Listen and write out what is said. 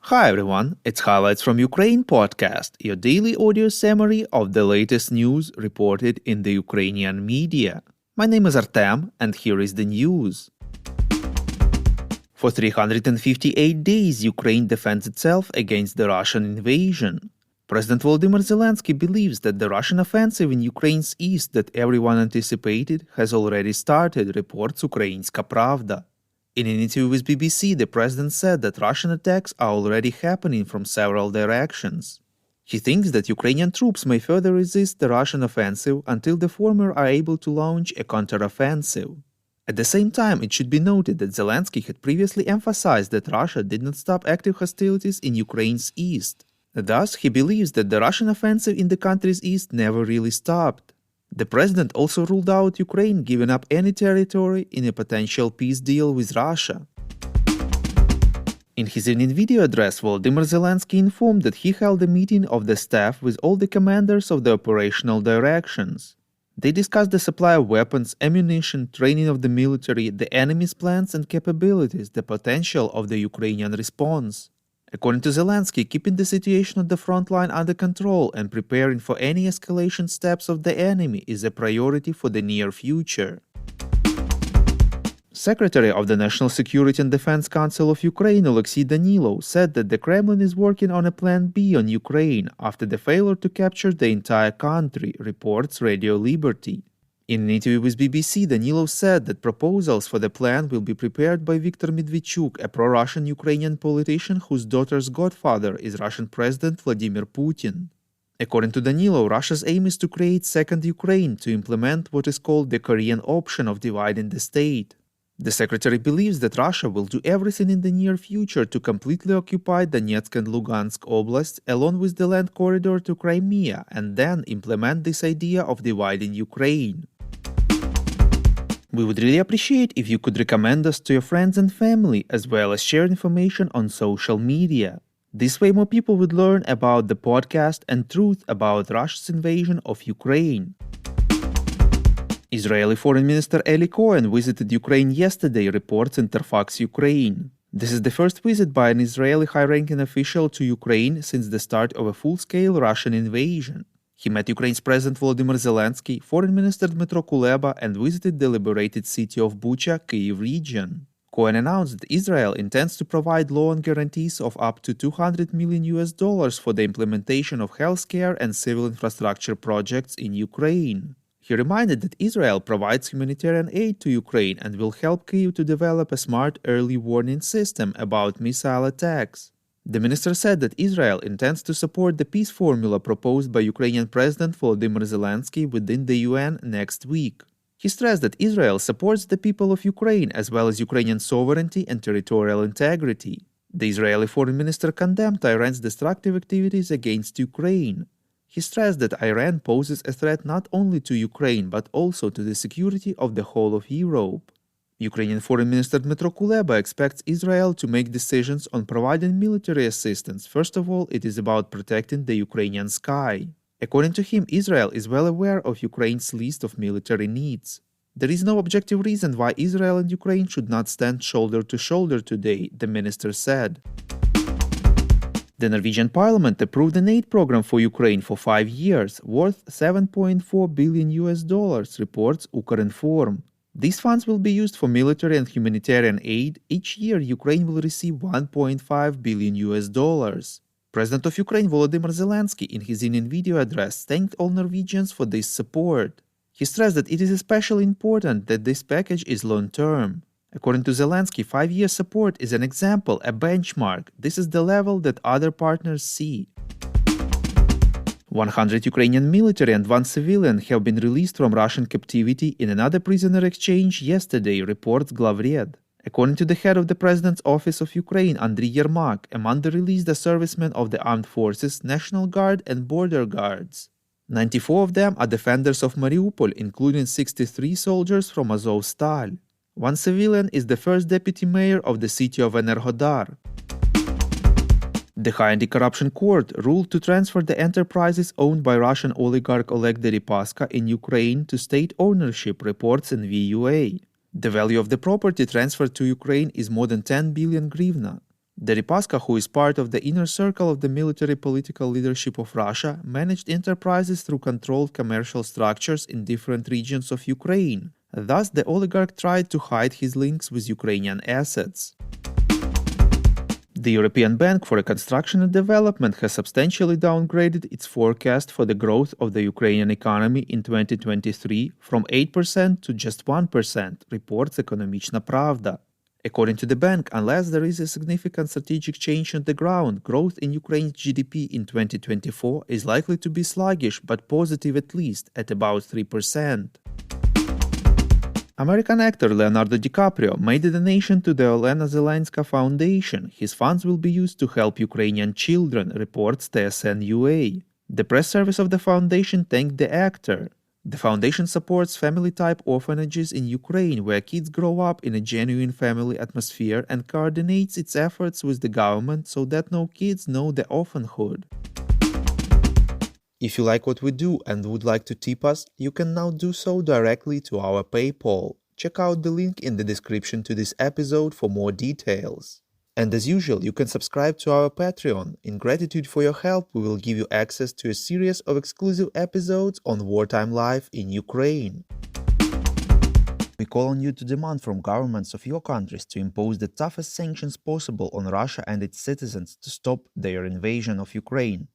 Hi everyone, it's Highlights from Ukraine podcast, your daily audio summary of the latest news reported in the Ukrainian media. My name is Artem, and here is the news. For 358 days, Ukraine defends itself against the Russian invasion. President Volodymyr Zelenskyy believes that the Russian offensive in Ukraine's east that everyone anticipated has already started, reports Ukrainska Pravda. In an interview with BBC, the president said that Russian attacks are already happening from several directions. He thinks that Ukrainian troops may further resist the Russian offensive until the former are able to launch a counteroffensive. At the same time, it should be noted that Zelenskyy had previously emphasized that Russia did not stop active hostilities in Ukraine's east. Thus, he believes that the Russian offensive in the country's east never really stopped. The president also ruled out Ukraine giving up any territory in a potential peace deal with Russia. In his evening video address, Volodymyr Zelenskyy informed that he held a meeting of the staff with all the commanders of the operational directions. They discussed the supply of weapons, ammunition, training of the military, the enemy's plans and capabilities, the potential of the Ukrainian response. According to Zelenskyy, keeping the situation at the front line under control and preparing for any escalation steps of the enemy is a priority for the near future. Secretary of the National Security and Defense Council of Ukraine, Oleksiy Danilov, said that the Kremlin is working on a Plan B on Ukraine after the failure to capture the entire country, reports Radio Liberty. In an interview with BBC, Danilov said that proposals for the plan will be prepared by Viktor Medvedchuk, a pro-Russian Ukrainian politician whose daughter's godfather is Russian President Vladimir Putin. According to Danilov, Russia's aim is to create second Ukraine to implement what is called the Korean option of dividing the state. The secretary believes that Russia will do everything in the near future to completely occupy Donetsk and Lugansk oblasts along with the land corridor to Crimea and then implement this idea of dividing Ukraine. We would really appreciate if you could recommend us to your friends and family, as well as share information on social media. This way more people would learn about the podcast and truth about Russia's invasion of Ukraine. Israeli Foreign Minister Eli Cohen visited Ukraine yesterday, reports Interfax Ukraine. This is the first visit by an Israeli high-ranking official to Ukraine since the start of a full-scale Russian invasion. He met Ukraine's President Volodymyr Zelenskyy, Foreign Minister Dmytro Kuleba, and visited the liberated city of Bucha, Kyiv region. Cohen announced that Israel intends to provide loan guarantees of up to $200 million for the implementation of healthcare and civil infrastructure projects in Ukraine. He reminded that Israel provides humanitarian aid to Ukraine and will help Kyiv to develop a smart early warning system about missile attacks. The minister said that Israel intends to support the peace formula proposed by Ukrainian President Volodymyr Zelenskyy within the UN next week. He stressed that Israel supports the people of Ukraine as well as Ukrainian sovereignty and territorial integrity. The Israeli foreign minister condemned Iran's destructive activities against Ukraine. He stressed that Iran poses a threat not only to Ukraine but also to the security of the whole of Europe. Ukrainian Foreign Minister Dmytro Kuleba expects Israel to make decisions on providing military assistance. First of all, it is about protecting the Ukrainian sky. According to him, Israel is well aware of Ukraine's list of military needs. There is no objective reason why Israel and Ukraine should not stand shoulder to shoulder today, the minister said. The Norwegian parliament approved an aid program for Ukraine for 5 years, worth $7.4 billion, reports Ukrinform. These funds will be used for military and humanitarian aid. Each year, Ukraine will receive $1.5 billion. President of Ukraine Volodymyr Zelenskyy, in his evening video address, thanked all Norwegians for this support. He stressed that it is especially important that this package is long-term. According to Zelenskyy, 5-year support is an example, a benchmark. This is the level that other partners see. 100 Ukrainian military and 1 civilian have been released from Russian captivity in another prisoner exchange yesterday, reports Glavred. According to the head of the President's Office of Ukraine, Andriy Yermak, among the released are servicemen of the Armed Forces, National Guard and Border Guards. 94 of them are defenders of Mariupol, including 63 soldiers from Azovstal. 1 civilian is the first deputy mayor of the city of Enerhodar. The High Anticorruption Court ruled to transfer the enterprises owned by Russian oligarch Oleg Deipaska in Ukraine to state ownership, reports NVUA. The value of the property transferred to Ukraine is more than 10 billion hryvnia. Deripaska, who is part of the inner circle of the military political leadership of Russia, managed enterprises through controlled commercial structures in different regions of Ukraine. Thus, the oligarch tried to hide his links with Ukrainian assets. The European Bank for Reconstruction and Development has substantially downgraded its forecast for the growth of the Ukrainian economy in 2023 from 8% to just 1%, reports Ekonomichna Pravda. According to the bank, unless there is a significant strategic change on the ground, growth in Ukraine's GDP in 2024 is likely to be sluggish but positive at least, at about 3%. American actor Leonardo DiCaprio made a donation to the Zelenskyy Foundation. His funds will be used to help Ukrainian children, reports TSN-UA. The press service of the foundation thanked the actor. The foundation supports family-type orphanages in Ukraine where kids grow up in a genuine family atmosphere and coordinates its efforts with the government so that no kids know the orphanhood. If you like what we do and would like to tip us, you can now do so directly to our PayPal. Check out the link in the description to this episode for more details. And as usual, you can subscribe to our Patreon. In gratitude for your help, we will give you access to a series of exclusive episodes on wartime life in Ukraine. We call on you to demand from governments of your countries to impose the toughest sanctions possible on Russia and its citizens to stop their invasion of Ukraine.